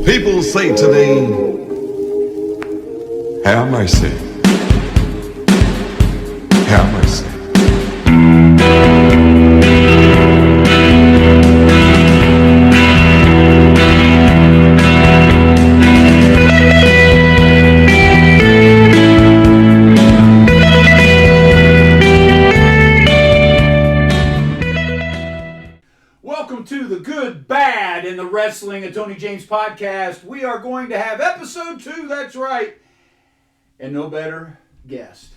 People say to me, have mercy. Have mercy. Welcome to the Good, Bad, and the Wrestling and Tony James podcast. We are going to have episode 2, that's right. And no better guest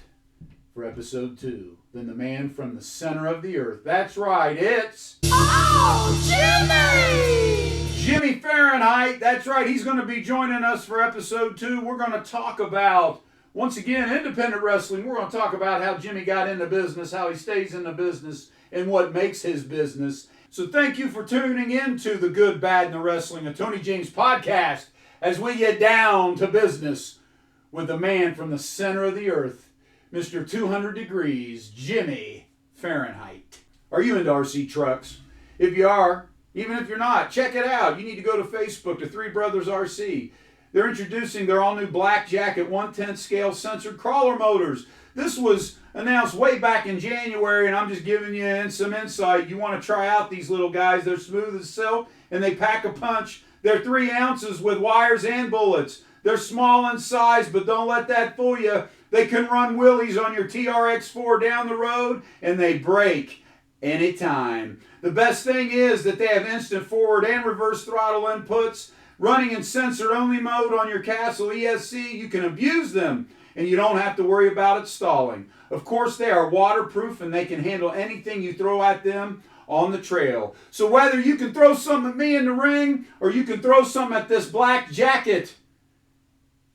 for episode 2 than the man from the center of the earth. That's right, it's... Jimmy! Jimmy Fahrenheit. That's right, he's going to be joining us for episode 2. We're going to talk about, once again, independent wrestling. We're going to talk about how Jimmy got into business, how he stays in the business, and what makes his business. So thank you for tuning in to the Good, Bad, and the Wrestling of Tony James podcast as we get down to business with the man from the center of the earth, Mr. 200 Degrees, Jimmy Fahrenheit. Are you into RC trucks? If you are, even if you're not, check it out. You need to go to Facebook to Three Brothers RC. They're introducing their all-new Black Jacket 1/10 scale censored crawler motors. This was announced way back in January, and I'm just giving you some insight. You want to try out these little guys. They're smooth as silk, and they pack a punch. They're 3 ounces with wires and bullets. They're small in size, but don't let that fool you. They can run wheelies on your TRX4 down the road, and they break anytime. The best thing is that they have instant forward and reverse throttle inputs. Running in sensor-only mode on your Castle ESC, you can abuse them, and you don't have to worry about it stalling. Of course, they are waterproof, and they can handle anything you throw at them on the trail. So whether you can throw something at me in the ring, or you can throw something at this Black Jacket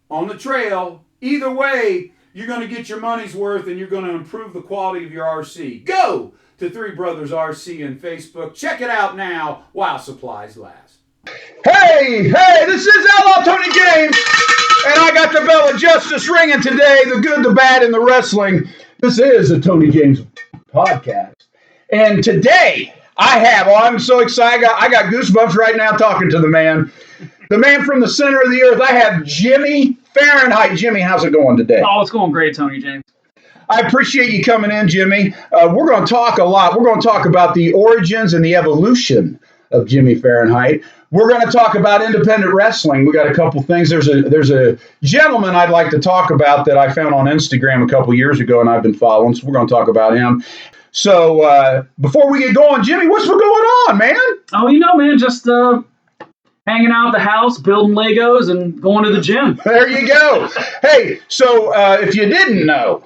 on the trail, either way, you're going to get your money's worth, and you're going to improve the quality of your RC. Go to Three Brothers RC on Facebook. Check it out now while supplies last. Hey, this is Outlaw Tony James, and I got the bell of justice ringing today, the good, the bad, and the wrestling. This is the Tony James podcast. And today, I'm so excited, I got goosebumps right now talking to the man from the center of the earth. I have Jimmy Fahrenheit. Jimmy, how's it going today? Oh, it's going great, Tony James. I appreciate you coming in, Jimmy. We're going to talk a lot. We're going to talk about the origins and the evolution of Jimmy Fahrenheit. We're going to talk about independent wrestling. We got a couple things. There's a gentleman I'd like to talk about that I found on Instagram a couple years ago, and I've been following, so we're going to talk about him. So before we get going, Jimmy, what's going on, man? Oh, man, just hanging out at the house, building Legos, and going to the gym. There you go. Hey, so if you didn't know,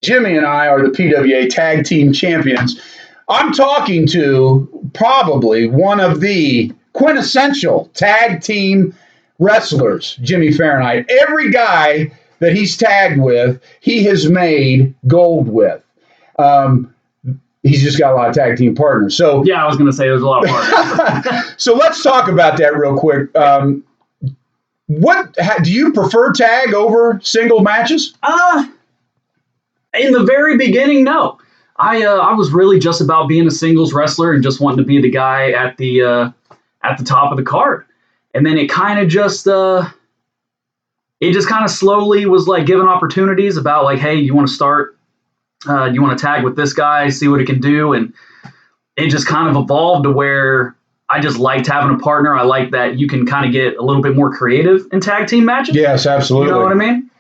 Jimmy and I are the PWA Tag Team Champions. I'm talking to probably one of the quintessential tag team wrestlers, Jimmy Fahrenheit. Every guy that he's tagged with, he has made gold with. He's just got a lot of tag team partners. So yeah, I was going to say there's a lot of partners. So let's talk about that real quick. Do you prefer tag over single matches? In the very beginning, no. I was really just about being a singles wrestler and just wanting to be the guy at the top of the card. And then it kind of just slowly was like giving opportunities about like, hey, you want to start, you want to tag with this guy, see what it can do. And it just kind of evolved to where I just liked having a partner. I like that you can kind of get a little bit more creative in tag team matches. Yes, absolutely. You know what I mean?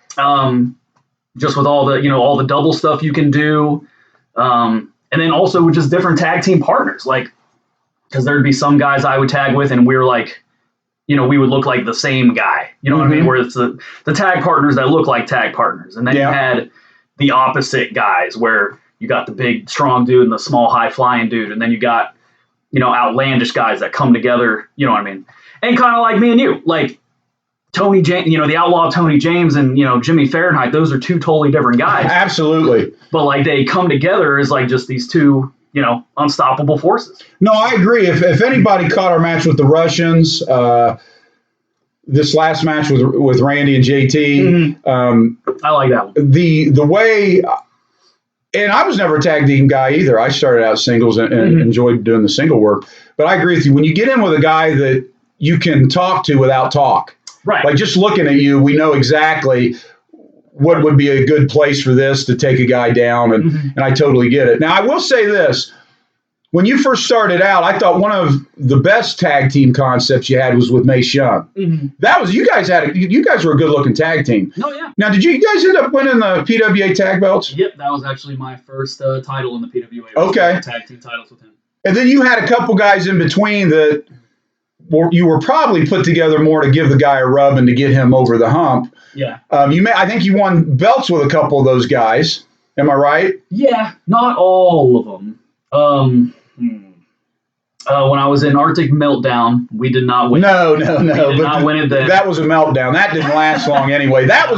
Just with all the double stuff you can do. And then also with just different tag team partners, like, because there'd be some guys I would tag with and we were like, we would look like the same guy, you know what I mean? Where it's the tag partners that look like tag partners. And then you had the opposite guys where you got the big, strong dude and the small, high-flying dude. And then you got, outlandish guys that come together, you know what I mean? And kind of like me and you, like Tony James, the Outlaw Tony James and, Jimmy Fahrenheit, those are two totally different guys. Absolutely. But like they come together as like just these two, unstoppable forces. No, I agree. If anybody caught our match with the Russians, this last match with Randy and JT, I like that one. The way, and I was never a tag team guy either. I started out singles and enjoyed doing the single work. But I agree with you. When you get in with a guy that you can talk to without talk. Right. Like just looking at you, we know exactly what would be a good place for this to take a guy down, and I totally get it. Now, I will say this. When you first started out, I thought one of the best tag team concepts you had was with Mace Young. That was you guys were a good looking tag team. No, yeah. Now, did you guys end up winning the PWA tag belts? Yep, that was actually my first title in the PWA. Okay. Tag team titles with him. And then you had a couple guys in between that you were probably put together more to give the guy a rub and to get him over the hump. Yeah. I think you won belts with a couple of those guys. Am I right? Yeah, not all of them. When I was in Arctic Meltdown, we did not win. No. We did not win it then. That was a meltdown. That didn't last long anyway. That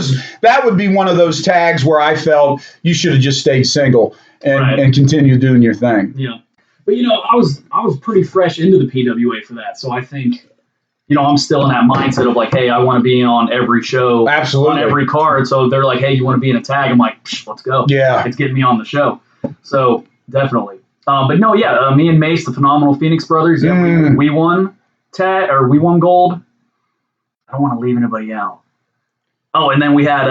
would be one of those tags where I felt you should have just stayed single and continued doing your thing. Yeah. But I was pretty fresh into the PWA for that. So I think I'm still in that mindset of like, hey, I want to be on every show, absolutely, on every card. So they're like, hey, you want to be in a tag? I'm like, let's go. Yeah, it's getting me on the show. So definitely. But no, yeah, me and Mace, the Phenomenal Phoenix Brothers, we won we won gold. I don't want to leave anybody out. Oh, and then we had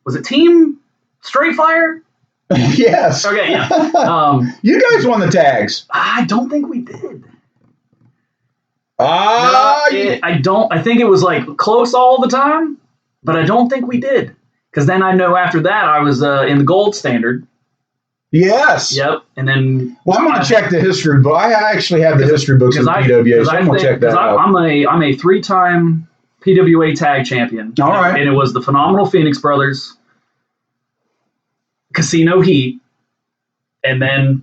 was it Team Straight Fire? Yes. Okay, yeah. You guys won the tags. I don't think we did. I think it was like close all the time, but I don't think we did. Because then I know after that I was in the gold standard. Yes. Yep. And then. Well, I'm going to check the history book. I actually have the history books of PWA, so I'm going to check that out. I'm a 3-time PWA tag champion. All right. And it was the Phenomenal Phoenix Brothers, Casino Heat, and then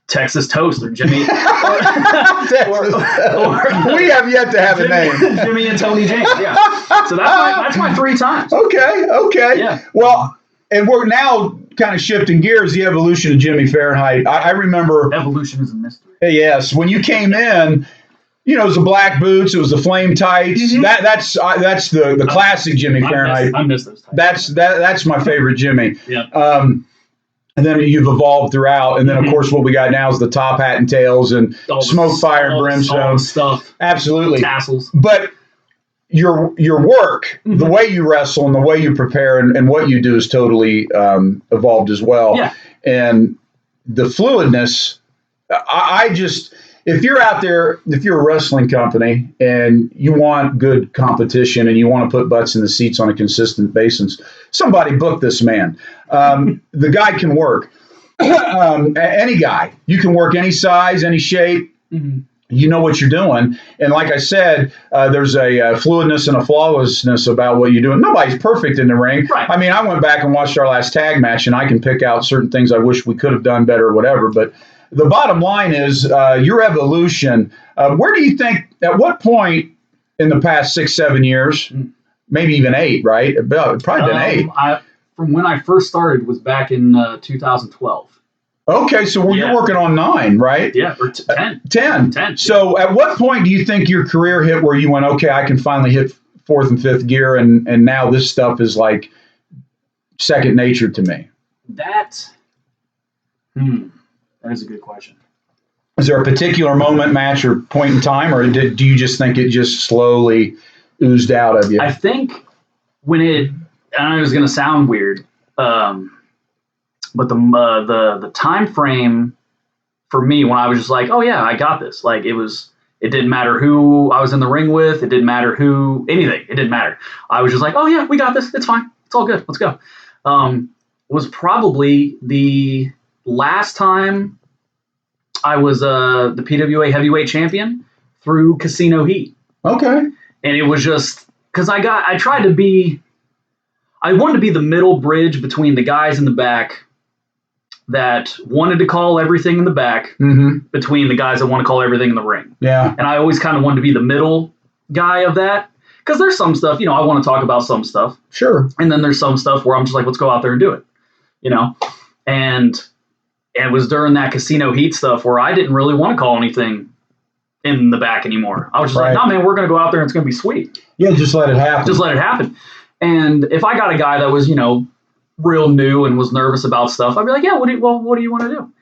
Texas Toast or Jimmy. We have yet to have a name. Jimmy and Tony James. Yeah. So that's my 3 times. Okay. Yeah. Well, and we're now kind of shifting gears. The evolution of Jimmy Fahrenheit. I remember. Evolution is a mystery. Yes, when you came in. It was the black boots. It was the flame tights. That's the classic Jimmy Fahrenheit. I miss those tights. That's my favorite Jimmy. Yeah. And then you've evolved throughout. And then, of course, what we got now is the top hat and tails and smoke, fire, and brimstone stuff. Absolutely. Tassels. But your work, the way you wrestle and the way you prepare and what you do is totally evolved as well. Yeah. And the fluidness, I just... If you're out there, if you're a wrestling company and you want good competition and you want to put butts in the seats on a consistent basis, somebody book this man. The guy can work. Any guy. You can work any size, any shape. You know what you're doing. And like I said, there's a fluidness and a flawlessness about what you're doing. Nobody's perfect in the ring. Right. I mean, I went back and watched our last tag match, and I can pick out certain things I wish we could have done better or whatever. But the bottom line is your evolution. Where do you think, at what point in the past 6, 7 years, maybe even 8, right? Probably been 8. From when I first started was back in 2012. Okay, so you're working on 9, right? Yeah, or 10. 10. So at what point do you think your career hit where you went, okay, I can finally hit 4th and 5th gear, and now this stuff is like second nature to me? That is a good question. Is there a particular moment, match, or point in time, or do you just think it just slowly oozed out of you? I think when I know it's going to sound weird, but the time frame for me when I was just like, oh yeah, I got this. Like it didn't matter who I was in the ring with. It didn't matter anything. It didn't matter. I was just like, oh yeah, we got this. It's fine. It's all good. Let's go. Was probably the last time I was the PWA heavyweight champion through Casino Heat. Okay. And it was just because I wanted to be the middle bridge between the guys in the back that wanted to call everything in the back between the guys that want to call everything in the ring. Yeah. And I always kind of wanted to be the middle guy of that because there's some stuff, I want to talk about some stuff. Sure. And then there's some stuff where I'm just like, let's go out there and do it, And it was during that Casino Heat stuff where I didn't really want to call anything in the back anymore. I was just like, no, man, we're going to go out there and it's going to be sweet. Yeah, just let it happen. Just let it happen. And if I got a guy that was, real new and was nervous about stuff, I'd be like, yeah, what do you want to do?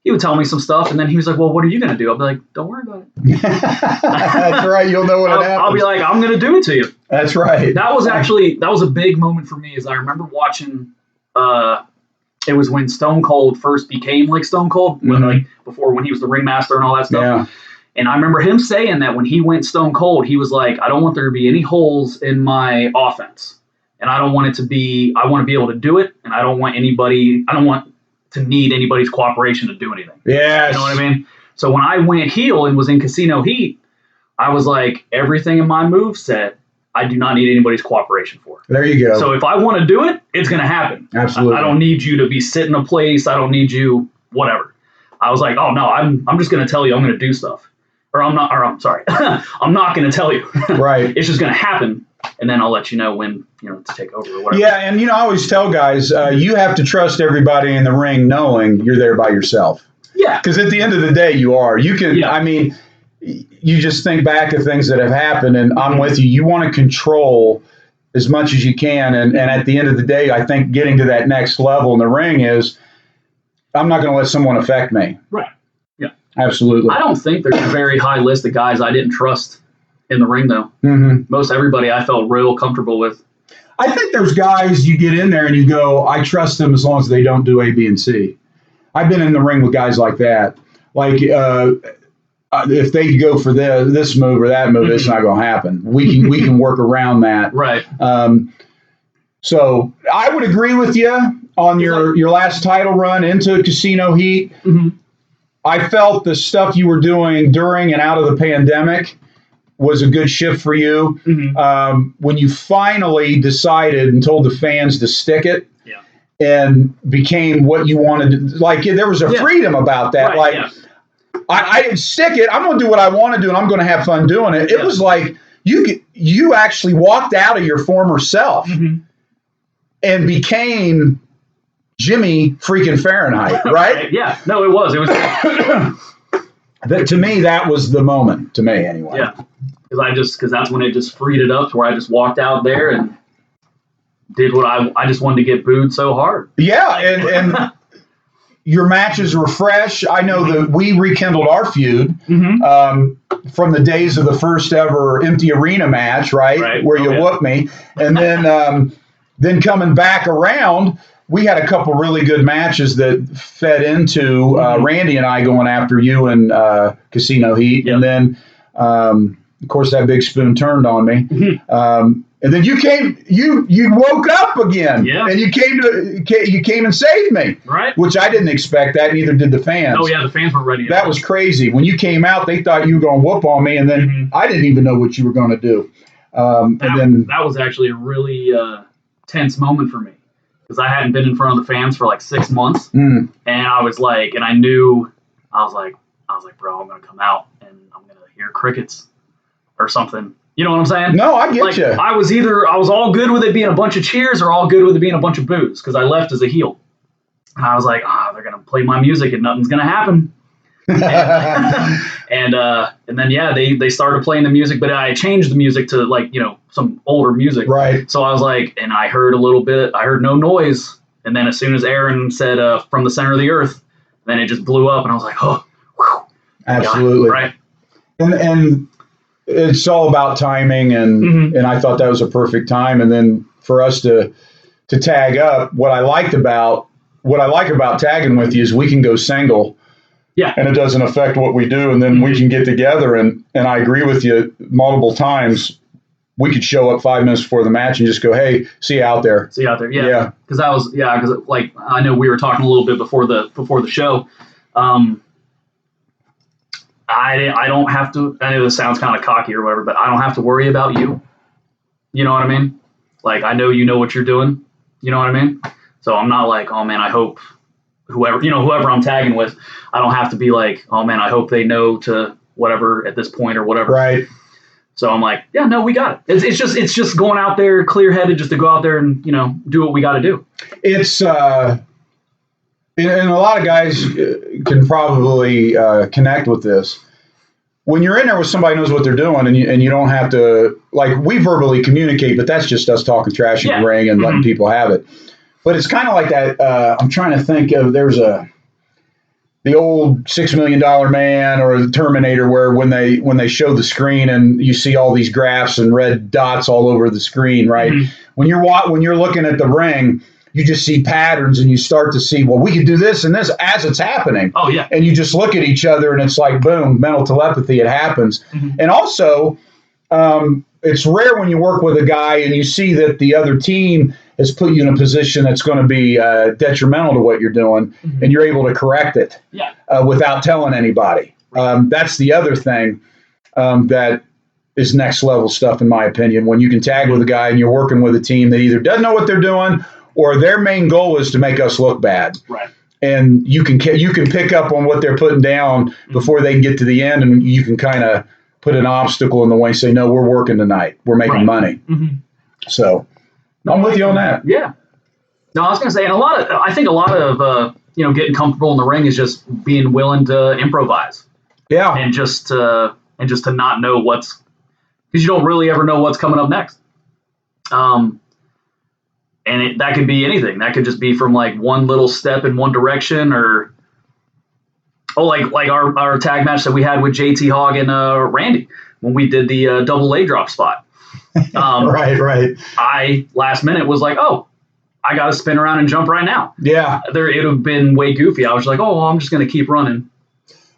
he would tell me some stuff, and then he was like, well, what are you going to do? I'll be like, don't worry about it. That's right. You'll know what happens. I'll be like, I'm going to do it to you. That's right. That was a big moment for me, is I remember watching, it was when Stone Cold first became like Stone Cold, like before when he was the ringmaster and all that stuff. Yeah. And I remember him saying that when he went Stone Cold, he was like, I don't want there to be any holes in my offense. And I don't want it to be, I want to be able to do it. And I don't want to need anybody's cooperation to do anything. Yes. You know what I mean? So when I went heel and was in Casino Heat, I was like, everything in my moveset, I do not need anybody's cooperation for. There you go. So if I want to do it, it's going to happen. Absolutely. I don't need you to be sitting a place. I don't need you, whatever. I was like, oh no, I'm just going to tell you I'm going to do stuff. I'm sorry. I'm not going to tell you. Right. It's just going to happen. And then I'll let you know when, to take over or whatever. Yeah. And, I always tell guys, you have to trust everybody in the ring knowing you're there by yourself. Yeah. Because at the end of the day, you are. You can, you just think back to things that have happened, and I'm with you. You want to control as much as you can. And at the end of the day, I think getting to that next level in the ring is, I'm not going to let someone affect me. Right. Yeah. Absolutely. I don't think there's a very high list of guys I didn't trust in the ring, though. Mm-hmm. Most everybody I felt real comfortable with. I think there's guys you get in there and you go, I trust them as long as they don't do A, B, and C. I've been in the ring with guys like that. Like, if they go for this move or that move, it's not going to happen. We can work around that. Right. So I would agree with you on your last title run into Casino Heat. Mm-hmm. I felt the stuff you were doing during and out of the pandemic was a good shift for you. Mm-hmm. When you finally decided and told the fans to stick it, Yeah. and became what you wanted, like there was a freedom about that. Right, like yeah. I didn't stick it. I'm going to do what I want to do, and I'm going to have fun doing it. It was like you actually walked out of your former self and became Jimmy freaking Fahrenheit, right? Yeah. No, it was. It was. To me, that was the moment. To me, anyway. Yeah. Because that's when it just freed it up to where I just walked out there and did what I just wanted to get booed so hard. Yeah, and your matches were fresh. I know that we rekindled our feud from the days of the first ever empty arena match, right? Where you whooped me. And then coming back around, we had a couple really good matches that fed into Randy and I going after you in Casino Heat. Yep. And then, of course, that big spoon turned on me. And then you came, you woke up again, and you came and saved me, right? Which I didn't expect that, neither did the fans. Oh yeah, the fans weren't ready. That was crazy. When you came out, they thought you were going to whoop on me, and then I didn't even know what you were going to do. That was actually a really tense moment for me because I hadn't been in front of the fans for like 6 months, and I was like, and I was like, bro, I'm going to come out and I'm going to hear crickets or something. You know what I'm saying? No, I get you. I was all good with it being a bunch of cheers or all good with it being a bunch of boos because I left as a heel. And I was like, they're going to play my music and nothing's going to happen. and then, they started playing the music, but I changed the music to some older music. Right. So I was like, and I heard a little bit, I heard no noise. And then as soon as Aaron said from the center of the earth, then it just blew up and I was like, oh, whew, absolutely. Right. And it's all about timing, and I thought that was a perfect time. And then for us to tag up, what I like about tagging with you is we can go single, and it doesn't affect what we do, and then we can get together. And I agree with you multiple times. We could show up 5 minutes before the match and just go, "Hey, see you out there." Yeah. Because I know we were talking a little bit before the show. I don't have to, I know this sounds kind of cocky or whatever, but I don't have to worry about you. You know what I mean? Like, I know you know what you're doing. You know what I mean? So I'm not like, oh man, I hope whoever I'm tagging with, I don't have to be like, oh man, I hope they know to whatever at this point or whatever. Right. So I'm like, yeah, no, we got it. It's just going out there clear headed, just to go out there and, do what we got to do. It's, and a lot of guys can probably connect with this. When you're in there with somebody who knows what they're doing, and you don't have to, like, we verbally communicate, but that's just us talking trash in the ring and letting people have it. But it's kind of like that. I'm trying to think of, there's a the old $6 million man or the Terminator, where when they show the screen and you see all these graphs and red dots all over the screen, right? Mhm. When you're looking at the ring, you just see patterns and you start to see, well, we could do this and this as it's happening. Oh yeah. And you just look at each other and it's like, boom, mental telepathy, it happens. Mhm. And also, it's rare when you work with a guy and you see that the other team has put you in a position that's going to be detrimental to what you're doing, Mhm. and you're able to correct it Yeah. without telling anybody. That's the other thing that is next level stuff, in my opinion, when you can tag with a guy and you're working with a team that either doesn't know what they're doing or their main goal is to make us look bad. Right. And you can pick up on what they're putting down before they can get to the end, and you can kind of put an obstacle in the way and say, no, we're working tonight. We're making Right. money. Mhm. So I'm with you on that. Yeah. No, I was going to say, and I think a lot of getting comfortable in the ring is just being willing to improvise Yeah. and just to not know because you don't really ever know what's coming up next. And that could be anything. That could just be from like one little step in one direction, or like our tag match that we had with JT Hogg and Randy when we did the double leg drop spot. Right. I last minute was like, oh, I got to spin around and jump right now. Yeah. It would have been way goofy. I was like, oh, well, I'm just going to keep running.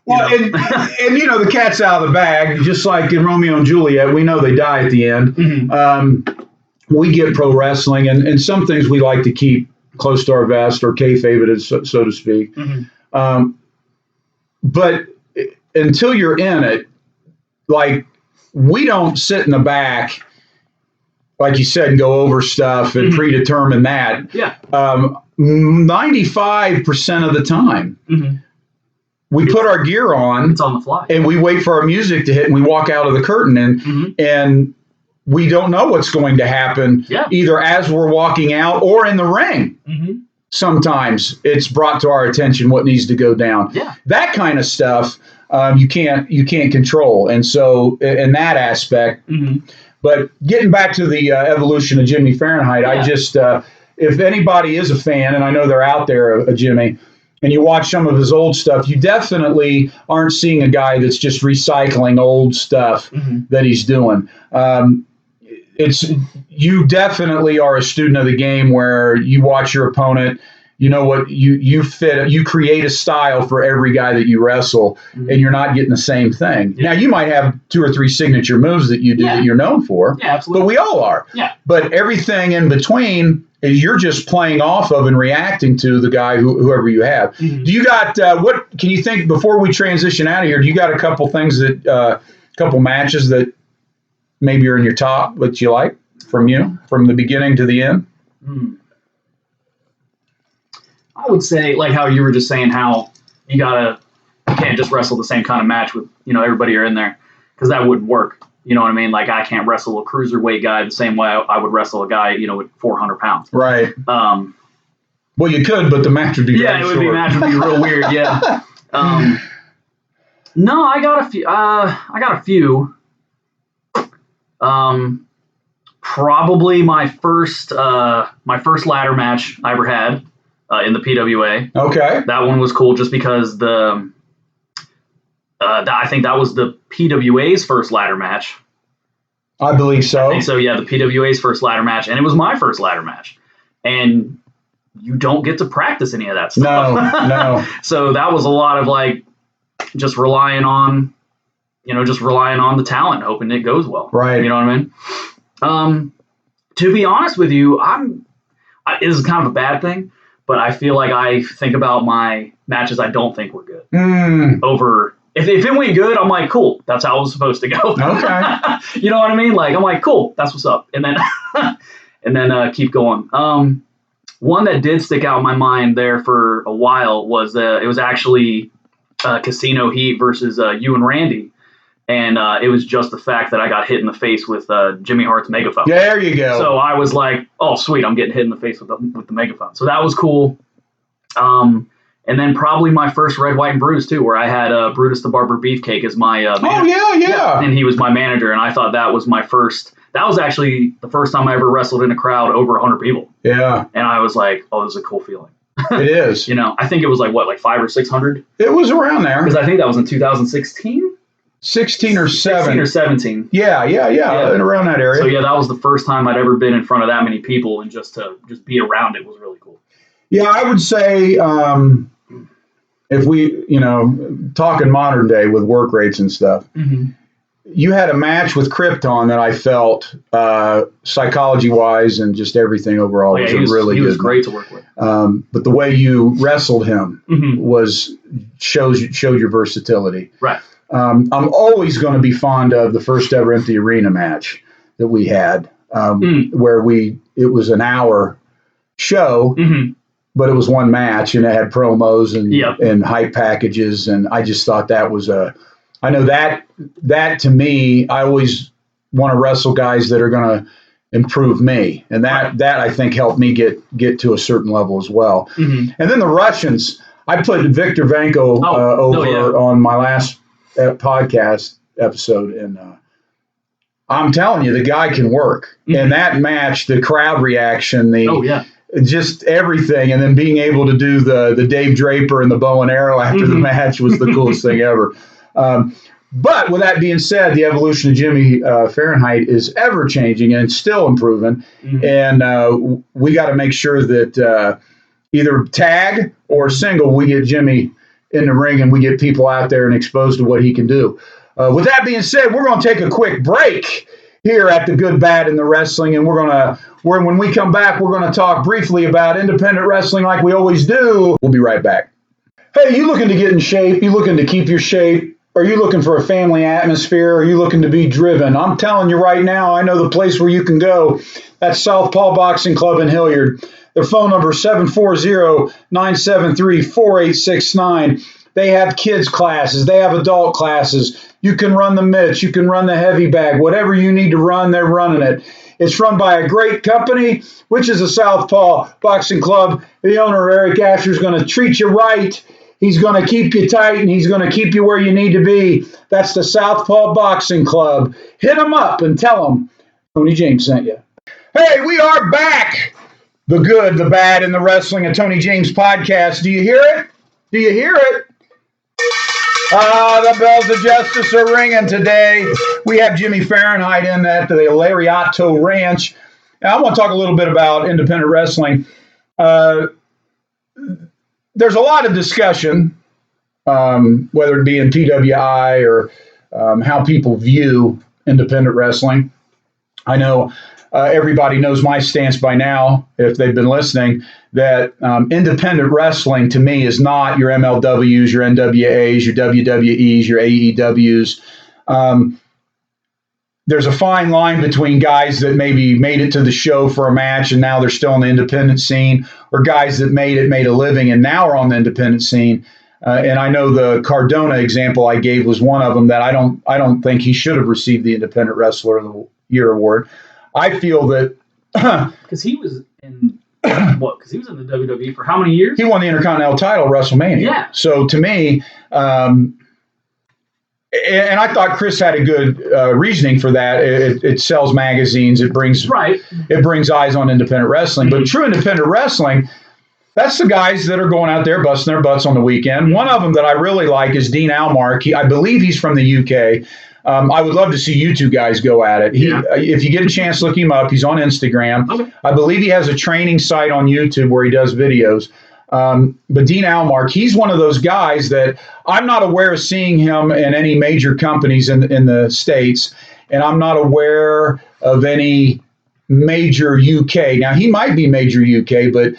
Well, You know? and the cat's out of the bag, just like in Romeo and Juliet. We know they die at the end. Mhm. We get pro wrestling, and some things we like to keep close to our vest or kayfabe it, so to speak. Mhm. But until you're in it, like, we don't sit in the back, like you said, and go over stuff and Mhm. predetermine that. Yeah. 95% of the time, Mhm. we put our gear on It's on the fly. and we wait for our music to hit and we walk out of the curtain, Mhm. and we don't know what's going to happen Yeah. either as we're walking out or in the ring. Mhm. Sometimes it's brought to our attention what needs to go down. Yeah. That kind of stuff you can't control, and so in that aspect. Mhm. But getting back to the evolution of Jimmy Fahrenheit, Yeah. I just if anybody is a fan, and I know they're out there, Jimmy, and you watch some of his old stuff, you definitely aren't seeing a guy that's just recycling old stuff Mhm. that he's doing. You definitely are a student of the game where you watch your opponent, you know what you fit, you create a style for every guy that you wrestle, Mhm. and you're not getting the same thing. Yeah. Now you might have 2 or 3 signature moves that you do Yeah. that you're known for, Yeah, absolutely. but we all are. Yeah. But everything in between is you're just playing off of and reacting to the guy whoever you have. Mhm. Do you got what can you think before we transition out of here? Do you got a couple things that couple matches that maybe are in your top that you like from the beginning to the end? Hmm. I would say, like how you were just saying, how you can't just wrestle the same kind of match with everybody are in there, because that wouldn't work. You know what I mean? Like, I can't wrestle a cruiserweight guy the same way I would wrestle a guy with 400 pounds. Right. Um, Well, you could, but the match would be yeah, very it would short. be match would be real weird. Yeah. No, I got a few. Probably my first ladder match I ever had in the PWA. Okay. That one was cool just because I think that was the PWA's first ladder match. I believe so. I think so, yeah, the PWA's first ladder match, and it was my first ladder match. And you don't get to practice any of that stuff. No. So that was a lot of like just relying on the talent, hoping it goes well. Right. You know what I mean? To be honest with you, this is kind of a bad thing, but I feel like I think about my matches I don't think were good over. If it went good, I'm like, cool, that's how it was supposed to go. Okay. You know what I mean? Like, I'm like, cool, that's what's up. And then keep going. One that did stick out in my mind there for a while was it was actually Casino Heat versus you and Randy. And it was just the fact that I got hit in the face with Jimmy Hart's megaphone. There you go. So I was like, oh, sweet, I'm getting hit in the face with the megaphone. So that was cool. And then probably my first Red, White, and Bruise, too, where I had Brutus the Barber Beefcake as my manager. Oh, yeah. And he was my manager, and I thought that was my first. That was actually the first time I ever wrestled in a crowd over 100 people. Yeah. And I was like, oh, this is a cool feeling. It is. You know, I think it was like what, like 500 or 600? It was around there. Because I think that was in 2016, 16 or 7. 16 or 17. Yeah, and around that area. So yeah, that was the first time I'd ever been in front of that many people, and just to be around it was really cool. Yeah, I would say if we, talking modern day with work rates and stuff, you had a match with Krypton that I felt psychology-wise and just everything overall was a really good. He was great to work with. But the way you wrestled him showed your versatility. Right. I'm always going to be fond of the first ever Empty Arena match that we had, where it was an hour show, but it was one match and it had promos and hype packages, and I just thought that was I know that to me, I always want to wrestle guys that are going to improve me, and that I think helped me get to a certain level as well. And then the Russians, I put Victor Vanko over on my last podcast episode, and I'm telling you, the guy can work. And that match, the crowd reaction, just everything, and then being able to do the Dave Draper and the bow and arrow after the match was the coolest thing ever. But with that being said, the evolution of Jimmy Fahrenheit is ever changing and still improving. And we got to make sure that either tag or single, we get Jimmy in the ring and we get people out there and exposed to what he can do. With that being said, we're going to take a quick break here at the Good, Bad, and the Wrestling, and when we come back, we're going to talk briefly about independent wrestling like we always do. We'll be right back. Hey, you looking to get in shape? You looking to keep your shape? Are you looking for a family atmosphere? Are you looking to be driven? I'm telling you right now, I know the place where you can go. That's Southpaw Boxing Club in Hilliard. Their phone number is 740-973-4869. They have kids classes. They have adult classes. You can run the mitts. You can run the heavy bag. Whatever you need to run, they're running it. It's run by a great company, which is a Southpaw Boxing Club. The owner, Eric Asher, is going to treat you right. He's going to keep you tight, and he's going to keep you where you need to be. That's the Southpaw Boxing Club. Hit them up and tell them Tony James sent you. Hey, we are back. The Good, the Bad, and the Wrestling of Tony James podcast. Do you hear it? Do you hear it? The bells of justice are ringing today. We have Jimmy Fahrenheit in at the Lariato Ranch. Now, I want to talk a little bit about independent wrestling. There's a lot of discussion, whether it be in PWI or how people view independent wrestling. I know everybody knows my stance by now, if they've been listening, that independent wrestling to me is not your MLWs, your NWAs, your WWEs, your AEWs. There's a fine line between guys that maybe made it to the show for a match and now they're still in the independent scene, or guys that made a living and now are on the independent scene. And I know the Cardona example I gave was one of them that I don't think he should have received the Independent Wrestler of the Year award. I feel that because he was in Because he was in the WWE for how many years? He won the Intercontinental title at WrestleMania. Yeah. So to me, and I thought Chris had a good reasoning for that. It sells magazines. It brings eyes on independent wrestling. But true independent wrestling, that's the guys that are going out there busting their butts on the weekend. One of them that I really like is Dean Almark. I believe he's from the UK. I would love to see you two guys go at it. If you get a chance, look him up. He's on Instagram. Okay. I believe he has a training site on YouTube where he does videos. But Dean Almark, he's one of those guys that I'm not aware of seeing him in any major companies in the States, and I'm not aware of any major UK. Now, he might be major UK, but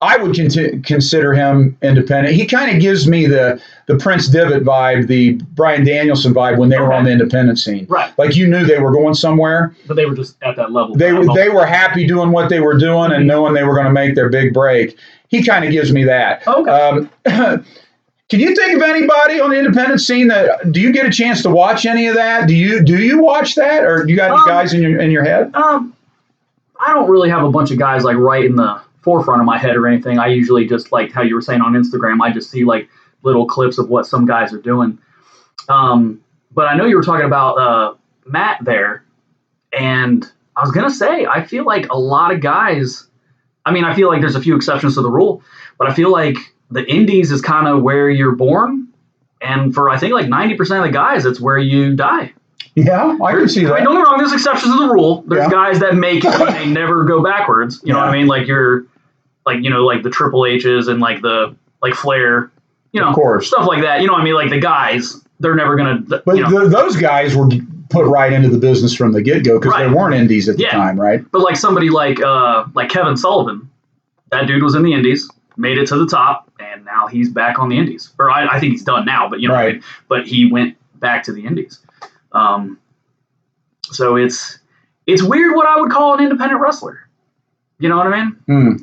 I would consider him independent. He kind of gives me the Prince Devitt vibe, the Bryan Danielson vibe when they were on the independent scene. Right. Like you knew they were going somewhere. But they were just at that level. They were happy doing what they were doing and knowing they were going to make their big break. He kind of gives me that. Okay. Can you think of anybody on the independent scene do you get a chance to watch any of that? Do you watch that, or do you got any guys in your head? I don't really have a bunch of guys like right in the forefront of my head or anything. I usually just, like how you were saying on Instagram, I just see like little clips of what some guys are doing. But I know you were talking about Matt there, and I was gonna say I feel like a lot of guys I mean, I feel like there's a few exceptions to the rule, but I feel like the indies is kind of where you're born. And for, I think, like 90% of the guys, it's where you die. Yeah, I can see I mean, that. don't get me wrong, there's exceptions to the rule. There's Yeah. guys that make it and they never go backwards. You know what I mean? Like like the Triple H's and like the Flair, Of course. stuff like that. You know what I mean? Like the guys, they're never going to, But those guys were put right into the business from the get-go because they Right. weren't indies at the Yeah. time, right? but like somebody like Kevin Sullivan, that dude was in the indies, made it to the top, and now he's back on the indies. Or I think he's done now, but what I Right. mean? But he went back to the indies. So it's weird what I would call an independent wrestler. You know what I mean? Hmm.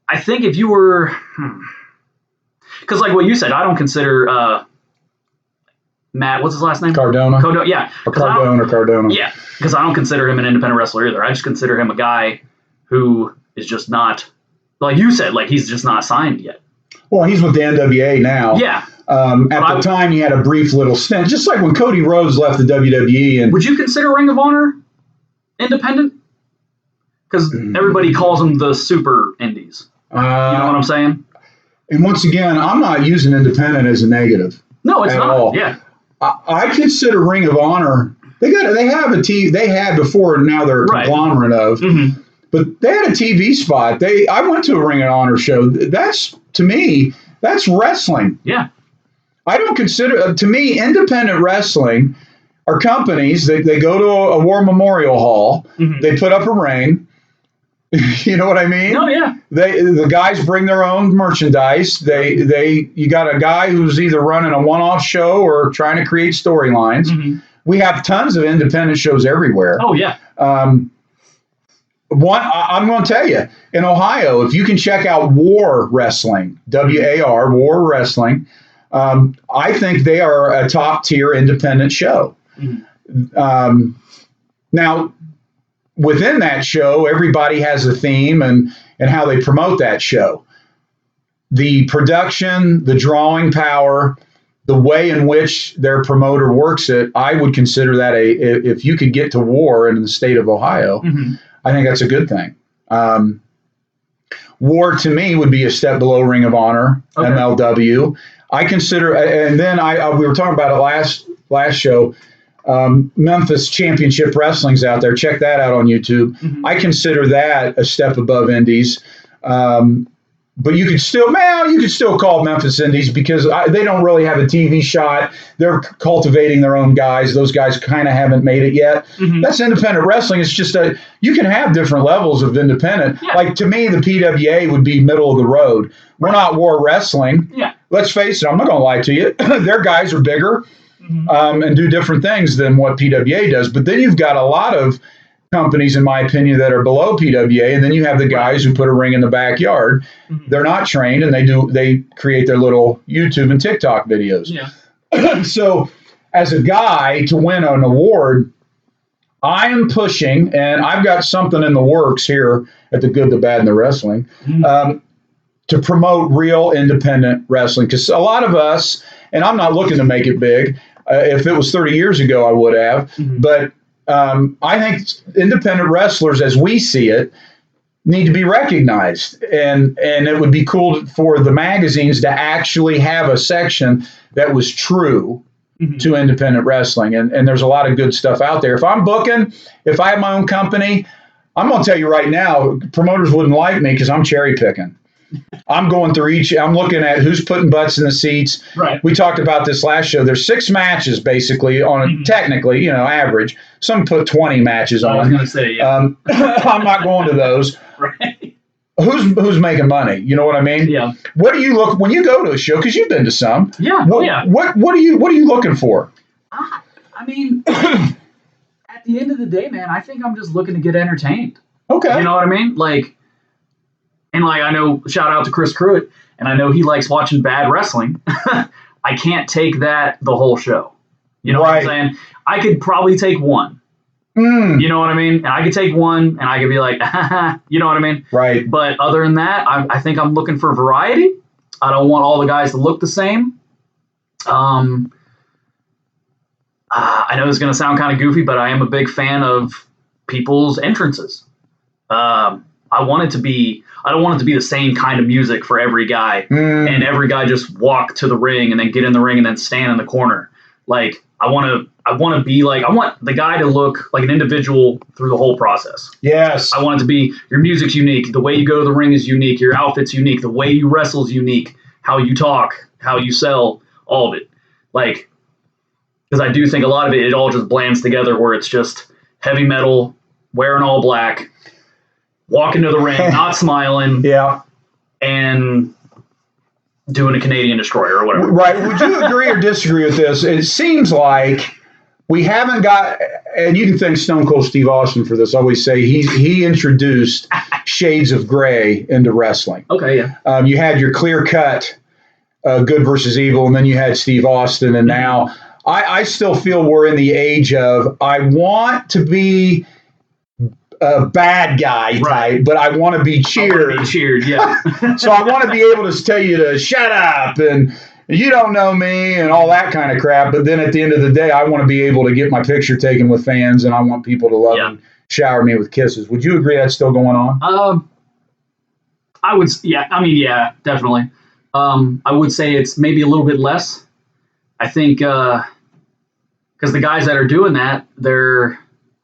I think if you were, because like what you said, I don't consider Matt. What's his last name? Cardona. Yeah. Or 'Cause I don't- Cardone or Cardona. Yeah, because I don't consider him an independent wrestler either. I just consider him a guy who is just not, like you said, like he's just not signed yet. Well, he's with the NWA now. Yeah. At the time, he had a brief little stint, just like when Cody Rhodes left the WWE. And Would you consider Ring of Honor independent? Because everybody calls them the super indies. You know what I'm saying? and once again, I'm not using independent as a negative. No, it's At not. all. Yeah. I consider Ring of Honor. They had before, and now they're a Right. conglomerate of. Mm-hmm. But they had a TV spot. I went to a Ring of Honor show. That's, to me, that's wrestling. Yeah. I don't consider, to me, independent wrestling are companies. They go to a war memorial hall. Mhm. They put up a ring. You know what I mean? No, yeah. The guys bring their own merchandise. You got a guy who's either running a one-off show or trying to create storylines. Mhm. We have tons of independent shows everywhere. Oh, yeah. I'm going to tell you, in Ohio, if you can check out War Wrestling, WAR, War Wrestling, I think they are a top tier independent show. Mhm. Now, within that show, everybody has a theme and how they promote that show. The production, the drawing power, the way in which their promoter works it, I would consider that if you could get to War in the state of Ohio, Mhm. I think that's a good thing. War to me would be a step below Ring of Honor, Okay. MLW. I consider, and then we were talking about it last show. Memphis Championship Wrestling's out there. Check that out on YouTube. Mhm. I consider that a step above Indies. But you could still call Memphis Indies because they don't really have a TV shot. They're cultivating their own guys. Those guys kind of haven't made it yet. Mhm. That's independent wrestling. It's just you can have different levels of independent. Yeah. Like to me, the PWA would be middle of the road. We're not War Wrestling. Yeah. Let's face it. I'm not going to lie to you. Their guys are bigger and do different things than what PWA does. But then you've got a lot of companies, in my opinion, that are below PWA, and then you have the guys who put a ring in the backyard. Mhm. They're not trained, and they create their little YouTube and TikTok videos. Yeah. So, as a guy to win an award, I am pushing, and I've got something in the works here at the Good, the Bad, and the Wrestling to promote real independent wrestling. Because a lot of us, and I'm not looking to make it big. If it was 30 years ago, I would have. Mhm. But I think independent wrestlers, as we see it, need to be recognized, and it would be cool for the magazines to actually have a section that was true Mhm. to independent wrestling. And there's a lot of good stuff out there. If I'm booking, if I have my own company, I'm going to tell you right now, promoters wouldn't like me because I'm cherry picking. I'm going through I'm looking at who's putting butts in the seats. Right. We talked about this last show. There's 6 matches basically on Mhm. technically, average. Some put 20 matches I was on. going to say, yeah. I'm not going to those. Right. Who's making money? You know what I mean? Yeah. What do you look when you go to a show? Because you've been to some. Yeah. What, Oh, yeah. What are you looking for? I mean, at the end of the day, man, I think I'm just looking to get entertained. Okay. You know what I mean? I know, shout out to Chris Pruitt, and I know he likes watching bad wrestling. I can't take that the whole show. You know what I'm saying? I could probably take one. Mm, You know what I mean? And I could take one, and I could be like, you know what I mean? right. But other than that, I think I'm looking for variety. I don't want all the guys to look the same. I know this is going to sound kind of goofy, but I am a big fan of people's entrances. I want it to be, I don't want it to be the same kind of music for every guy and every guy just walk to the ring and then get in the ring and then stand in the corner. Like, I want to be like, I want the guy to look like an individual through the whole process. Yes. I want it to be, your music's unique. The way you go to the ring is unique. Your outfit's unique. The way you wrestle is unique. How you talk, how you sell, all of it. Like, because I do think a lot of it all just blends together where it's just heavy metal, wearing all black, walking to the ring, not smiling, Yeah. and doing a Canadian Destroyer or whatever. Right. Would you agree or disagree with this? It seems like we haven't got, and you can thank Stone Cold Steve Austin for this. I always say he introduced shades of gray into wrestling. Okay, yeah. You had your clear cut good versus evil, and then you had Steve Austin, and now I still feel we're in the age of I want to be a bad guy type, but I want to be cheered. Yeah. So I want to be able to tell you to shut up and you don't know me and all that kind of crap. But then at the end of the day, I want to be able to get my picture taken with fans, and I want people to love and shower me with kisses. Would you agree that's still going on? I would, yeah. I mean, yeah, definitely. I would say it's maybe a little bit less. I think because the guys that are doing that,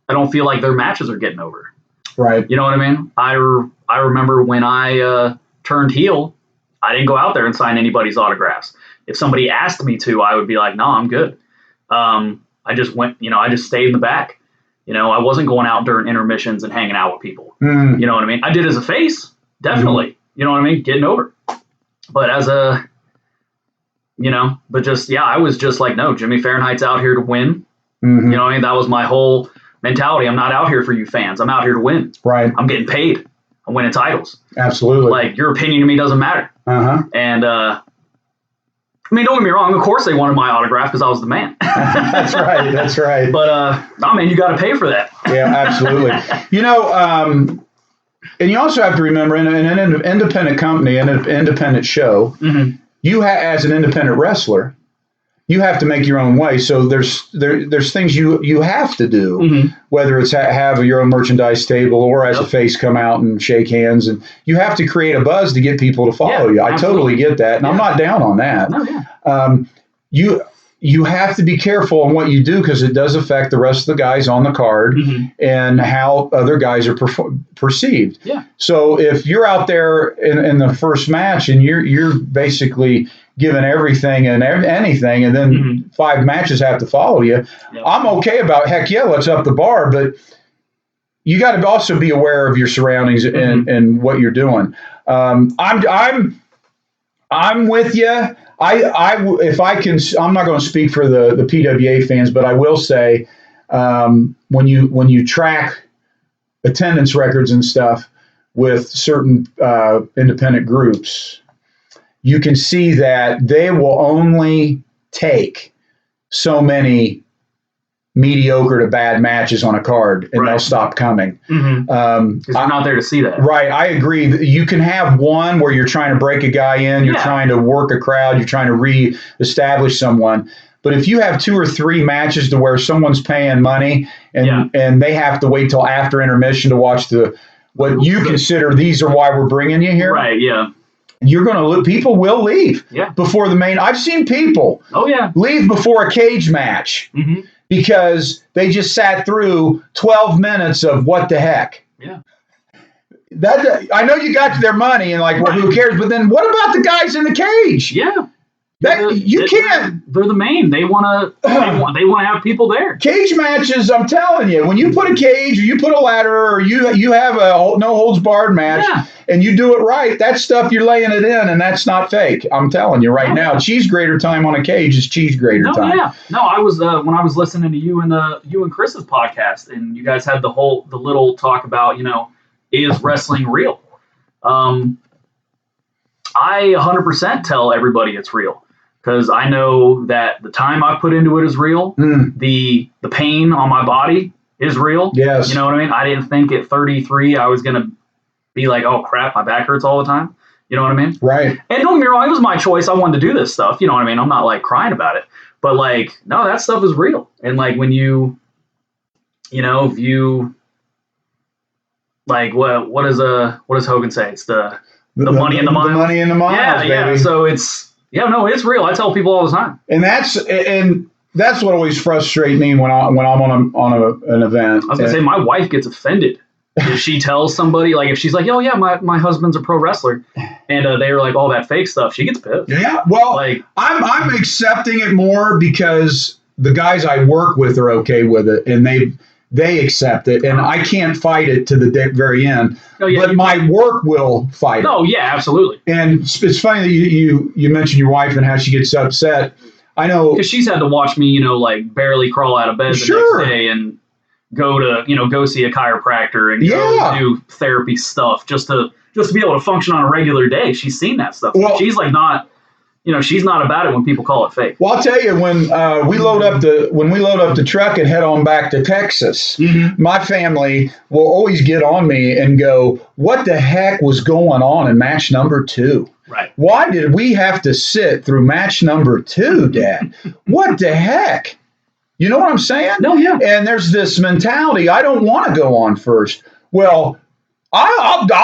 I don't feel like their matches are getting over. Right. You know what I mean? I remember when I turned heel, I didn't go out there and sign anybody's autographs. If somebody asked me to, I would be like, no, I'm good. I just went, I just stayed in the back. I wasn't going out during intermissions and hanging out with people. You know what I mean? I did as a face, definitely. You know what I mean? Getting over. But as a, but just, I was just like, no, Jimmy Fahrenheit's out here to win. You know what I mean? That was my whole mentality. I'm not out here for you fans. I'm out here to win. Right. I'm getting paid. I'm winning titles. Absolutely. Like, your opinion to me doesn't matter. And, I mean, don't get me wrong. Of course they wanted my autograph because I was the man. That's right. That's right. But, no, man, you got to pay for that. Yeah, absolutely. And you also have to remember, in an independent company, an independent show, you as an independent wrestler, you have to make your own way. So there's things you have to do, whether it's have your own merchandise table or as a face come out and shake hands, and you have to create a buzz to get people to follow you. I totally get that, and I'm not down on that. No, You have to be careful on what you do because it does affect the rest of the guys on the card and how other guys are perceived. Yeah. So if you're out there in the first match and you're basically giving everything and anything, and then 5 matches have to follow you, I'm okay about, heck yeah, let's up the bar, but you got to also be aware of your surroundings and what you're doing. I'm with you. If I can, I'm not going to speak for the PWA fans, but I will say when you track attendance records and stuff with certain independent groups, you can see that they will only take so many mediocre to bad matches on a card, and they'll stop coming. Because you're not there to see that. Right, I agree. You can have one where you're trying to break a guy in, you're trying to work a crowd, you're trying to re-establish someone. But if you have 2 or 3 matches to where someone's paying money and they have to wait till after intermission to watch what you consider these are why we're bringing you here. Right, yeah. You're going to people will leave before the main. I've seen people leave before a cage match because they just sat through 12 minutes of what the heck. Yeah. That I know you got their money and like, well, who cares? But then what about the guys in the cage? Yeah. You can't. They're the main. They want to have people there. Cage matches, I'm telling you, when you put a cage or you put a ladder or you have a no holds barred match and you do it right, that stuff you're laying it in and that's not fake. I'm telling you right now, cheese grater time on a cage is cheese grater time. Yeah. No, I was when I was listening to you and Chris's podcast, and you guys had the little talk about, is wrestling real? I 100% tell everybody it's real. Because I know that the time I put into it is real. The pain on my body is real. Yes. You know what I mean? I didn't think at 33 I was going to be like, oh, crap, my back hurts all the time. You know what I mean? Right. And don't get me wrong, it was my choice. I wanted to do this stuff. You know what I mean? I'm not, like, crying about it. But, like, no, that stuff is real. And, like, when if you Like what does Hogan say? It's the money in the miles. The money in the miles, Yeah, baby. yeah. So it's real. I tell people all the time. And that's what always frustrates me when I'm on an event. I was gonna say my wife gets offended if she tells somebody, like if she's like, "Oh yeah, my husband's a pro wrestler," and they're like all that fake stuff. She gets pissed. Yeah, well, Like- I'm accepting it more because the guys I work with are okay with it, and they accept it, and I can't fight it to the very end. No, yeah, but you my work will fight it. No, yeah, absolutely. And it's funny that you mentioned your wife and how she gets upset. I know Because she's had to watch me, like barely crawl out of bed the Sure. next day and go see a chiropractor and Yeah. go do therapy stuff just to be able to function on a regular day. She's seen that stuff. Well- She's like not, she's not about it when people call it fake. Well, I'll tell you, when we load up the truck and head on back to Texas, my family will always get on me and go, "What the heck was going on in match number 2? Right. Why did we have to sit through match number 2, Dad? What the heck?" You know what I'm saying? No, yeah. And there's this mentality, I don't want to go on first. Well, I'll go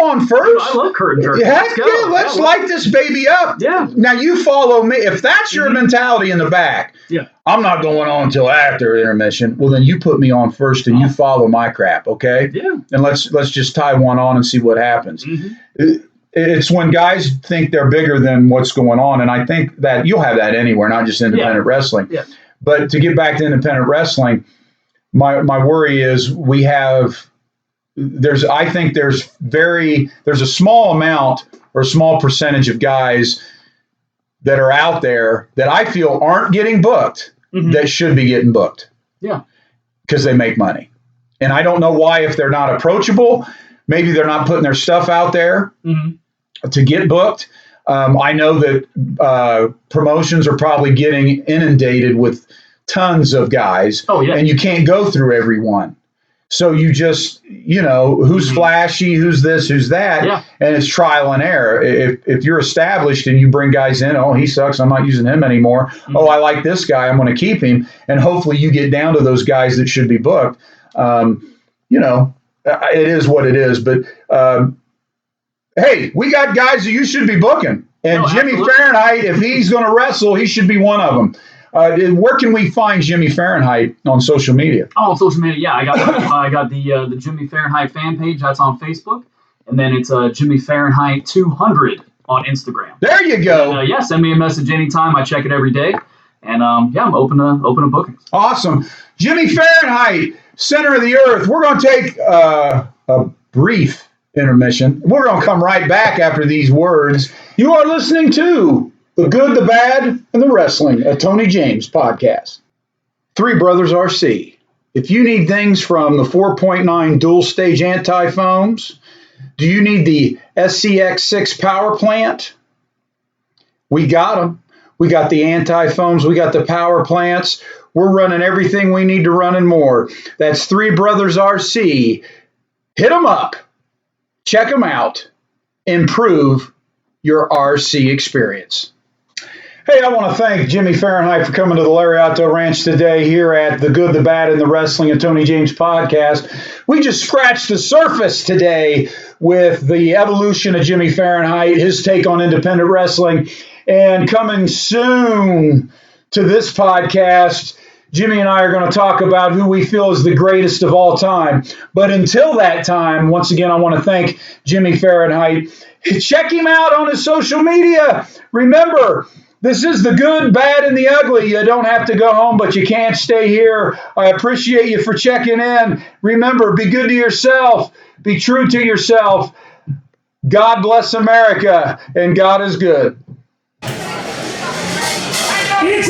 on first. I love curtain jerking. Heck yeah, let's light this baby up. Yeah. Now you follow me. If that's your mentality in the back, Yeah. I'm not going on until after intermission. Well, then you put me on first and you follow my crap, okay? Yeah. And let's just tie one on and see what happens. It's when guys think they're bigger than what's going on, and I think that you'll have that anywhere, not just independent wrestling. Yeah. But to get back to independent wrestling, my worry is I think there's a small amount or a small percentage of guys that are out there that I feel aren't getting booked that should be getting booked. Yeah. Because they make money. And I don't know why, if they're not approachable, maybe they're not putting their stuff out there to get booked. I know that promotions are probably getting inundated with tons of guys. Oh, yeah. And you can't go through every one. So you just, who's flashy, who's this, who's that, Yeah. and it's trial and error. If you're established and you bring guys in, oh, he sucks, I'm not using him anymore. Oh, I like this guy, I'm going to keep him. And hopefully you get down to those guys that should be booked. It is what it is. But, hey, we got guys that you should be booking. And No, Jimmy absolutely. Fahrenheit, if he's going to wrestle, he should be one of them. Where can we find Jimmy Fahrenheit on social media? Oh, on social media, yeah. I got the Jimmy Fahrenheit fan page. That's on Facebook. And then it's Jimmy Fahrenheit 200 on Instagram. There you go. And, send me a message anytime. I check it every day. And, I'm open to bookings. Awesome. Jimmy Fahrenheit, center of the earth. We're going to take a brief intermission. We're going to come right back after these words. You are listening to The Good, the Bad, and the Wrestling, a Tony James podcast. Three Brothers RC. If you need things from the 4.9 dual stage anti-foams, do you need the SCX6 power plant? We got them. We got the anti-foams. We got the power plants. We're running everything we need to run and more. That's Three Brothers RC. Hit them up. Check them out. Improve your RC experience. Hey, I want to thank Jimmy Fahrenheit for coming to the Lariato Ranch today here at The Good, the Bad, and the Wrestling and Tony James podcast. We just scratched the surface today with the evolution of Jimmy Fahrenheit, his take on independent wrestling, and coming soon to this podcast, Jimmy and I are going to talk about who we feel is the greatest of all time. But until that time, once again, I want to thank Jimmy Fahrenheit. Check him out on his social media. Remember, this is the good, bad, and the ugly. You don't have to go home, but you can't stay here. I appreciate you for checking in. Remember, be good to yourself. Be true to yourself. God bless America, and God is good. It's